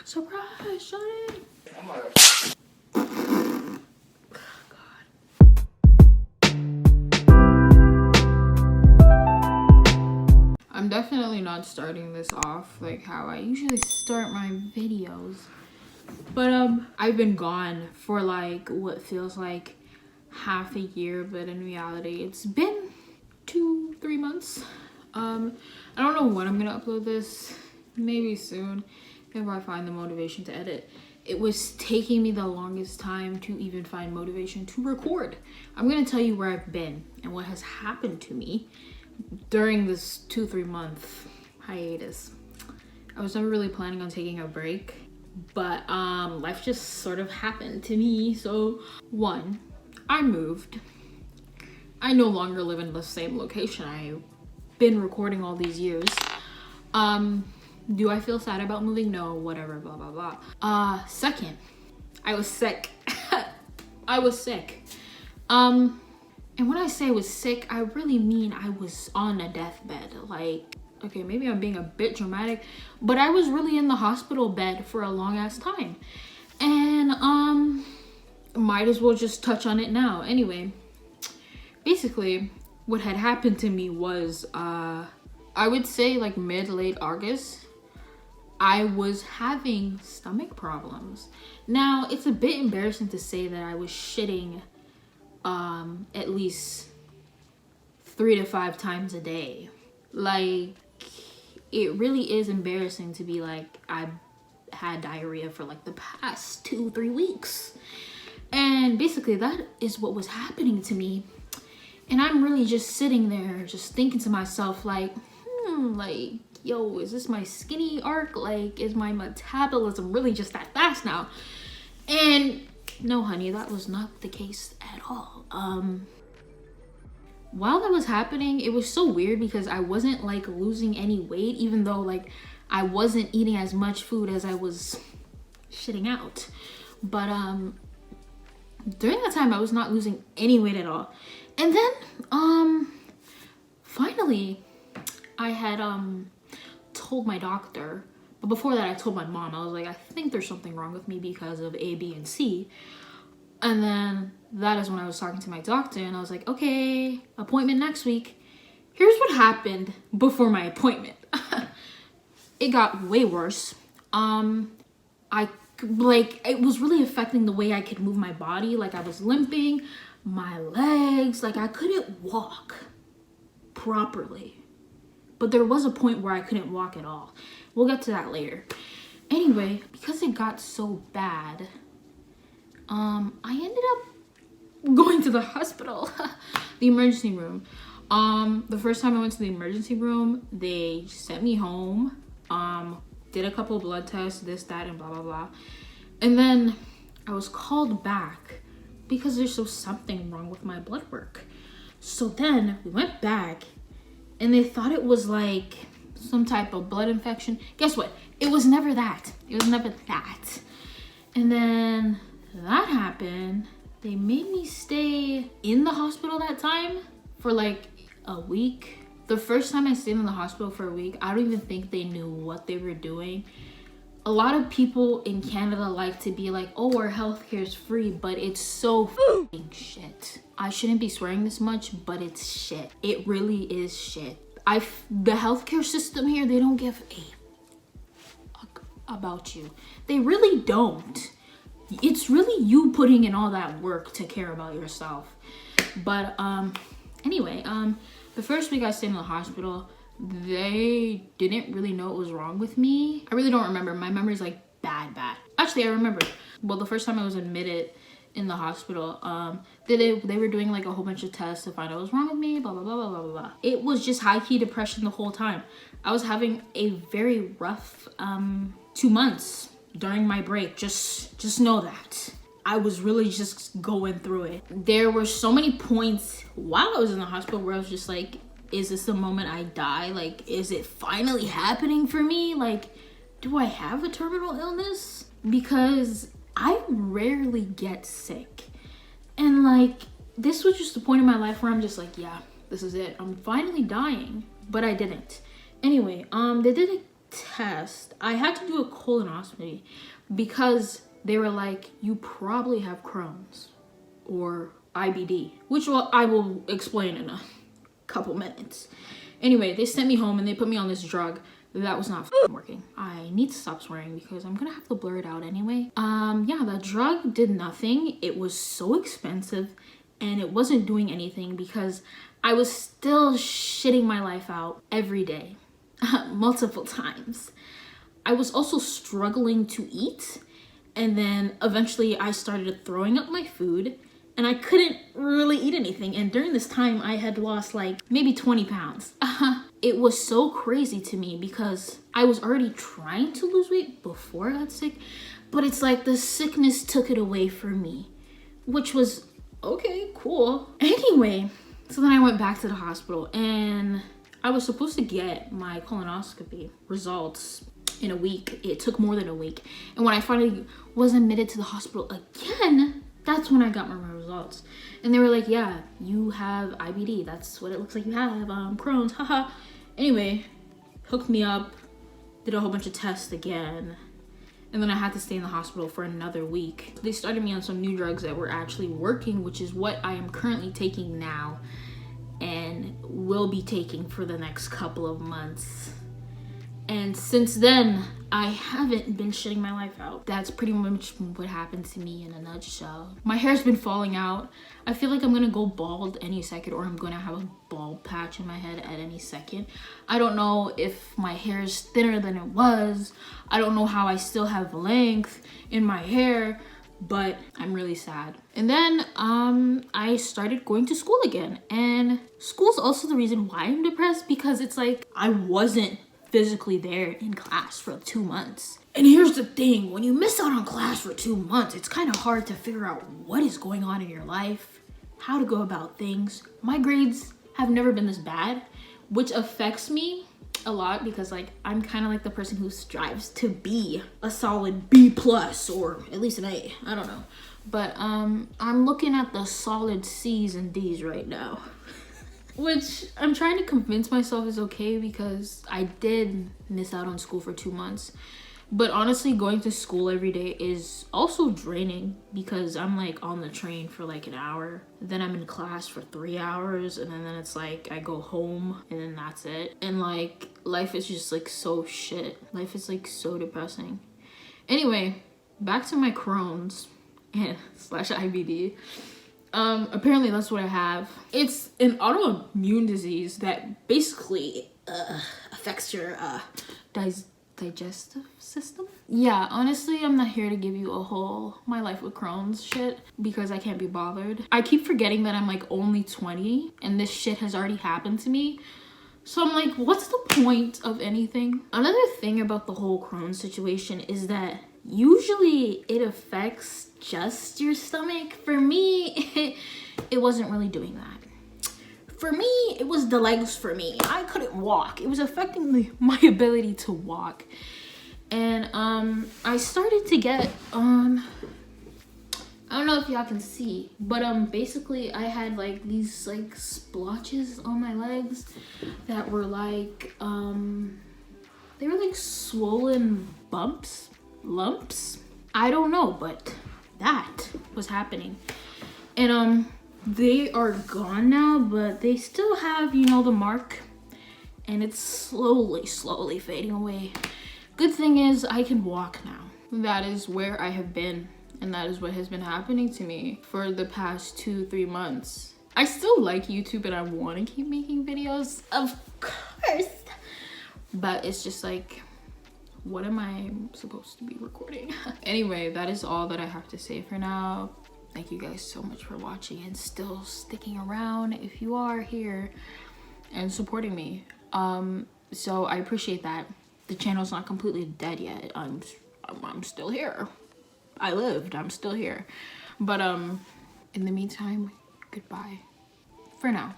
Surprise, Johnny. I'm definitely not starting this off like how I usually start my videos. But I've been gone for like what feels like half a year, but in reality it's been 2-3 months. I don't know when I'm gonna upload this. Maybe soon if I find the motivation to edit. It was taking me the longest time to even find motivation to record. I'm gonna tell you where I've been and what has happened to me during this 2-3 month hiatus. I was never really planning on taking a break, but life just sort of happened to me. So one, I moved. I no longer live in the same location I've been recording all these years. Do I feel sad about moving? No, whatever, blah blah blah. Second, I was sick. I was sick. And when I say I was sick, I really mean I was on a deathbed. Like, okay, maybe I'm being a bit dramatic, but I was really in the hospital bed for a long ass time. And might as well just touch on it now. Anyway, basically what had happened to me was I would say like mid-late August, I was having stomach problems. Now, it's a bit embarrassing to say that I was shitting at least 3 to 5 times a day. Like, it really is embarrassing to be like, I had diarrhea for like the past 2-3 weeks. And basically that is what was happening to me. And I'm really just sitting there just thinking to myself like, like, yo, is this my skinny arc? Like, is my metabolism really just that fast now? And no, honey, that was not the case at all. While that was happening, it was so weird because I wasn't like losing any weight, even though like I wasn't eating as much food as I was shitting out. But during that time, I was not losing any weight at all. And then finally I had told my doctor, but before that I told my mom. I was like, I think there's something wrong with me because of A, B, and C. And then that is when I was talking to my doctor and I was like, okay, appointment next week. Here's what happened before my appointment. It got way worse. It was really affecting the way I could move my body. Like, I was limping, my legs, like I couldn't walk properly. But there was a point where I couldn't walk at all. We'll get to that later. Anyway, because it got so bad, I ended up going to the hospital, the emergency room. The first time I went to the emergency room, they sent me home, did a couple blood tests, this, that, and blah, blah, blah. And then I was called back because there's something wrong with my blood work. So then we went back and they thought it was like some type of blood infection. Guess what? It was never that. It was never that. And then that happened. They made me stay in the hospital that time for like a week. The first time I stayed in the hospital for a week, I don't even think they knew what they were doing. A lot of people in Canada like to be like, oh, our healthcare is free, but it's so f***ing shit. I shouldn't be swearing this much, but it's shit. It really is shit. The healthcare system here, they don't give a fuck about you. They really don't. It's really you putting in all that work to care about yourself. But anyway, the first week I stayed in the hospital, they didn't really know what was wrong with me. I really don't remember. My memory's like bad. Actually, I remember. Well, the first time I was admitted in the hospital, they were doing like a whole bunch of tests to find out what was wrong with me, blah, blah, blah, blah, blah, blah. It was just high-key depression the whole time. I was having a very rough 2 months during my break. Just know that. I was really just going through it. There were so many points while I was in the hospital where I was just like, is this the moment I die? Like, is it finally happening for me? Like, do I have a terminal illness? Because I rarely get sick. And like, this was just the point in my life where I'm just like, yeah, this is it. I'm finally dying. But I didn't. Anyway, they did a test, I had to do a colonoscopy because they were like, you probably have Crohn's or IBD, which I will explain in a couple minutes. Anyway, they sent me home and they put me on this drug that was not working. I need to stop swearing because I'm gonna have to blur it out anyway. Yeah, the drug did nothing. It was so expensive and it wasn't doing anything because I was still shitting my life out every day, multiple times. I was also struggling to eat, and then eventually I started throwing up my food and I couldn't really eat anything. And during this time I had lost like maybe 20 pounds. It was so crazy to me because I was already trying to lose weight before I got sick, but it's like the sickness took it away from me, which was okay, cool. Anyway, so then I went back to the hospital and I was supposed to get my colonoscopy results in a week. It took more than a week. And when I finally was admitted to the hospital again, that's when I got my results. And they were like, yeah, you have IBD. That's what it looks like you have, Crohn's, haha. Anyway, hooked me up, did a whole bunch of tests again. And then I had to stay in the hospital for another week. They started me on some new drugs that were actually working, which is what I am currently taking now and will be taking for the next couple of months. And since then, I haven't been shitting my life out. That's pretty much what happened to me in a nutshell. My hair's been falling out. I feel like I'm gonna go bald any second, or I'm gonna have a bald patch in my head at any second. I don't know if my hair is thinner than it was. I don't know how I still have length in my hair, but I'm really sad. And then I started going to school again. And school's also the reason why I'm depressed, because it's like I wasn't physically there in class for 2 months. And here's the thing, when you miss out on class for 2 months, it's kind of hard to figure out what is going on in your life, how to go about things. My grades have never been this bad, which affects me a lot because like I'm kind of like the person who strives to be a solid B plus or at least an A, I don't know. But I'm looking at the solid C's and D's right now. Which I'm trying to convince myself is okay because I did miss out on school for 2 months. But honestly, going to school every day is also draining because I'm like on the train for like an hour. Then I'm in class for 3 hours and then it's like I go home and then that's it. And like life is just like so shit. Life is like so depressing. Anyway, back to my Crohn's and slash IBD. Apparently that's what I have. It's an autoimmune disease that basically affects your digestive system. Yeah, honestly, I'm not here to give you a whole my life with Crohn's shit because I can't be bothered. I keep forgetting that I'm like only 20 and this shit has already happened to me. So I'm like, what's the point of anything? Another thing about the whole Crohn's situation is that usually it affects just your stomach. For me, it wasn't really doing that. For me, it was the legs for me. I couldn't walk. It was affecting my ability to walk. And I started to get, I don't know if y'all can see, but basically I had like these like splotches on my legs that were like, they were like swollen lumps. I don't know, but that was happening. And they are gone now, but they still have, you know, the mark, and it's slowly fading away. Good thing is I can walk now. That is where I have been, and that is what has been happening to me for the past 2-3 months. I still like YouTube and I want to keep making videos, of course, but it's just like, what am I supposed to be recording? Anyway, that is all that I have to say for now. Thank you guys so much for watching and still sticking around if you are here and supporting me. So I appreciate that. The channel's not completely dead yet. I'm still here. I lived, I'm still here. But in the meantime, goodbye for now.